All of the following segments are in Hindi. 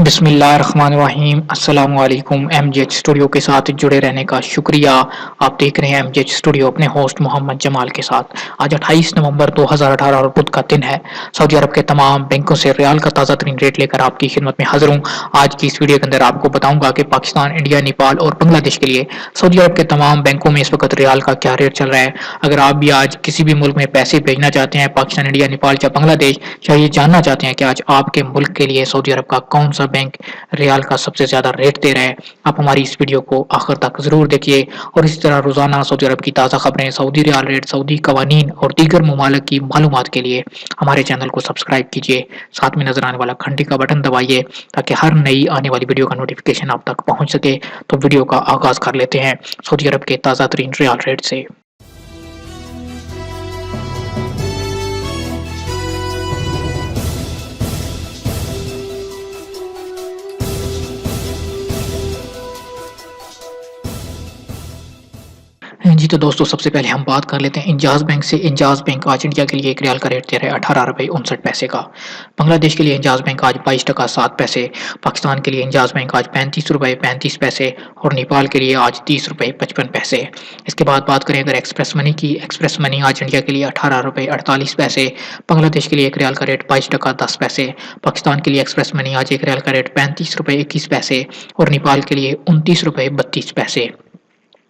बिस्मिल्लाहिर्रहमानिर्रहीम अस्सलामु अलैकुम। एमजेएच स्टूडियो के साथ जुड़े रहने का शुक्रिया। आप देख रहे हैं एमजेएच स्टूडियो अपने होस्ट मोहम्मद जमाल के साथ। आज 28 नवंबर 2018 और बुध का दिन है। सऊदी अरब के तमाम बैंकों से रियाल का ताज़ा तरीन रेट लेकर आपकी खिदमत में हाजिर हूँ। आज की इस वीडियो के अंदर आपको बताऊंगा कि पाकिस्तान, इंडिया, नेपाल और बांग्लादेश के लिए सऊदी अरब के तमाम बैंकों में इस वक्त रियाल का क्या रेट चल रहा है। अगर आप भी आज किसी भी मुल्क में पैसे भेजना चाहते हैं, पाकिस्तान, इंडिया, नेपाल या बांग्लादेश, या ये जानना चाहते हैं कि आज आपके मुल्क के लिए सऊदी अरब का कौन सा बैंक रियाल का सबसे ज्यादा रेट दे रहा है, आप हमारी इस वीडियो को आखिर तक जरूर देखिए। और इसी तरह रोजाना सऊदी अरब की ताज़ा खबरें, सऊदी रियाल रेट, सऊदी कवानीन और दीगर ममालिक की मालूमात के लिए हमारे चैनल को सब्सक्राइब कीजिए। साथ में नजर आने वाला घंटी का बटन दबाइए ताकि हर नई आने वाली वीडियो का नोटिफिकेशन आप तक पहुंच सके। तो वीडियो का आगाज कर लेते हैं सऊदी अरब के ताज़ा तरीन रियाल रेट से। जी तो दोस्तों, सबसे पहले हम बात कर लेते हैं इंजाज बैंक से। इंजाज बैंक आज इंडिया के लिए एक रियाल का रेट दे रहा है 18 रुपये 59 पैसे का। बांग्लादेश के लिए इंजाज बैंक आज 22 टका 7 पैसे। पाकिस्तान के लिए इंजाज बैंक आज 35 रुपये 35 पैसे और नेपाल के लिए आज 30 रुपये 55 पैसे। इसके बाद बात करें अगर एक्सप्रेस मनी की, एक्सप्रेस मनी आज इंडिया के लिए 18 रुपये 48 पैसे। बांग्लादेश के लिए एक रियाल का रेट 22 टका 10 पैसे। पाकिस्तान के लिए एक्सप्रेस मनी आज एक रियाल का रेट 35 रुपये 21 पैसे और नेपाल के लिए 29 रुपये 32 पैसे।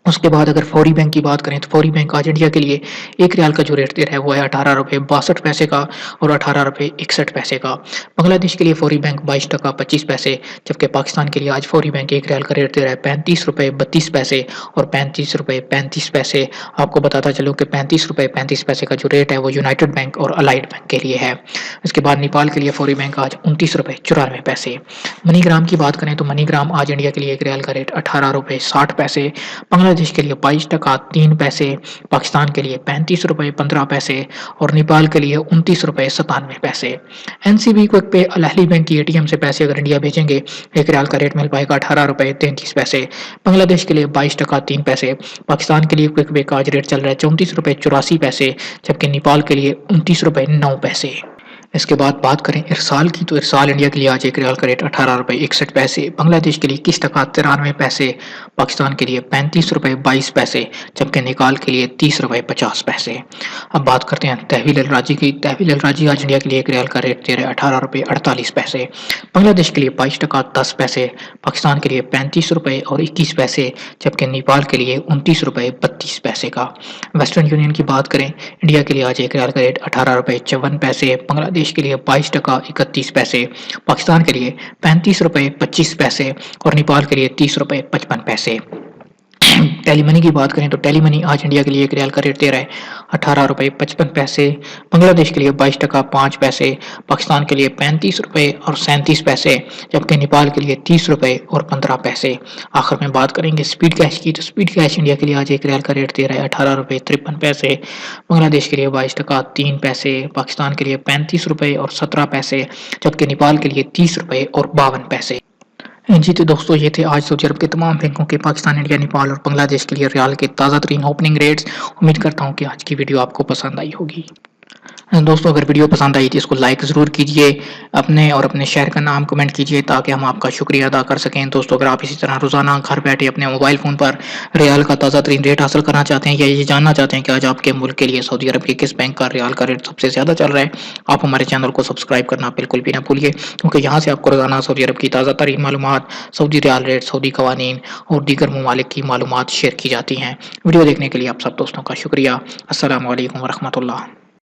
उसके बाद अगर फौरी बैंक की बात करें तो फौरी बैंक आज इंडिया के लिए एक रियाल का जो रेट दे रहा है वो है 18 रुपये 62 पैसे का और 18 रुपये 61 पैसे का। बांग्लादेश के लिए फौरी बैंक 22 टका 25 पैसे, जबकि पाकिस्तान के लिए आज फौरी बैंक एक रियाल का रेट दे रहा है 35 रुपये 32 पैसे और 35 रुपये 35 पैसे। आपको बताता चलूँ कि 35 रुपये 35 पैसे का जो रेट है वो यूनाइटेड बैंक और अलाइड बैंक के लिए है। इसके बाद नेपाल के लिए फौरी बैंक आज 29 रुपये 94 पैसे। मनीग्राम की बात करें तो मनीग्राम आज इंडिया के लिए एक रियाल का रेट 18 रुपये 60 पैसे। बांग्लादेश के लिए 22 टका 3 पैसे, पाकिस्तान के लिए 35 रुपये 15 पैसे और नेपाल के लिए 29 रुपये 97 पैसे। एनसीबी क्विक पे अल अहली बैंक की एटीएम से पैसे अगर इंडिया भेजेंगे एक रियाल का रेट मिल पाएगा 18 रुपये 33 पैसे। बांग्लादेश के लिए 22 टका 3 पैसे। पाकिस्तान के लिए क्विक पे का आज रेट चल रहा है 34 रुपये 84 पैसे, जबकि नेपाल के लिए 29 रुपये 9 पैसे। इसके बाद बात करें इरसाल की तो इरसाल इंडिया के लिए आज एक रियाल का रेट 18 रुपये 61 पैसे। बांग्लादेश के लिए 21 टका 93 पैसे। पाकिस्तान के लिए 35 रुपये 22 पैसे, जबकि नेपाल के लिए 30 रुपये 50 पैसे। अब बात करते हैं तहवील अल राजी की। तहवील अल राजी आज इंडिया के लिए एक रियाल का रेट दे रहा है 18 रुपये 48 पैसे। बांग्लादेश के लिए 22 टका 10 पैसे। पाकिस्तान के लिए 35 रुपये और 21 पैसे, जबकि नेपाल के लिए 29 रुपये 32 पैसे का। वेस्टर्न यूनियन की बात करें, इंडिया के लिए आज एक रियाल का रेट 18 रुपये 54 पैसे। बांग्लादेश के लिए 22 टका 31 पैसे। पाकिस्तान के लिए 35 रुपये 25 पैसे और नेपाल के लिए 30 रुपये 55 पैसे। टेलीमनी की बात करें तो टेलीमनी आज इंडिया के लिए एक रियाल का रेट दे रहा है 18 रुपये 55 पैसे। बांग्लादेश के लिए 22 टका 5 पैसे। पाकिस्तान के लिए 35 रुपये और 37 पैसे, जबकि नेपाल के लिए 30 रुपये और 15 पैसे। आखिर में बात करेंगे स्पीड कैश की तो स्पीड कैश इंडिया के लिए आज एक रियाल का रेट दे रहा है 18 रुपये 53 पैसे। बांग्लादेश के लिए 22 टका 3 पैसे। पाकिस्तान के लिए 35 रुपये और 17 पैसे, जबकि नेपाल के लिए 30 रुपये और 52 पैसे। जी तो दोस्तों, ये थे आज सऊदी अरब के तमाम बैंकों के पाकिस्तान, इंडिया, नेपाल और बांग्लादेश के लिए रियाल के ताज़ा तरीन ओपनिंग रेट्स। उम्मीद करता हूँ कि आज की वीडियो आपको पसंद आई होगी। दोस्तों, अगर वीडियो पसंद आई तो इसको लाइक ज़रूर कीजिए, अपने और अपने शहर का नाम कमेंट कीजिए ताकि हम आपका शुक्रिया अदा कर सकें। दोस्तों, अगर आप इसी तरह रोज़ाना घर बैठे अपने मोबाइल फ़ोन पर रियाल का ताज़ा तरीन रेट हासिल करना चाहते हैं या ये जानना चाहते हैं कि आज आपके मुल्क के लिए सऊदी अरब के किस बैंक का रियाल का रेट सबसे ज़्यादा चल रहा है, आप हमारे चैनल को सब्सक्राइब करना बिल्कुल भी ना भूलिए, क्योंकि यहाँ से आपको रोज़ाना सऊदी अरब की ताज़ा तरीन मालूमात, सऊदी रियाल रेट, सऊदी कवानीन और दीगर ममालिक की मालूमात शेयर की जाती हैं। वीडियो देखने के लिए आप सब दोस्तों का शुक्रिया। अस्सलामु अलैकुम वरहमतुल्लाह।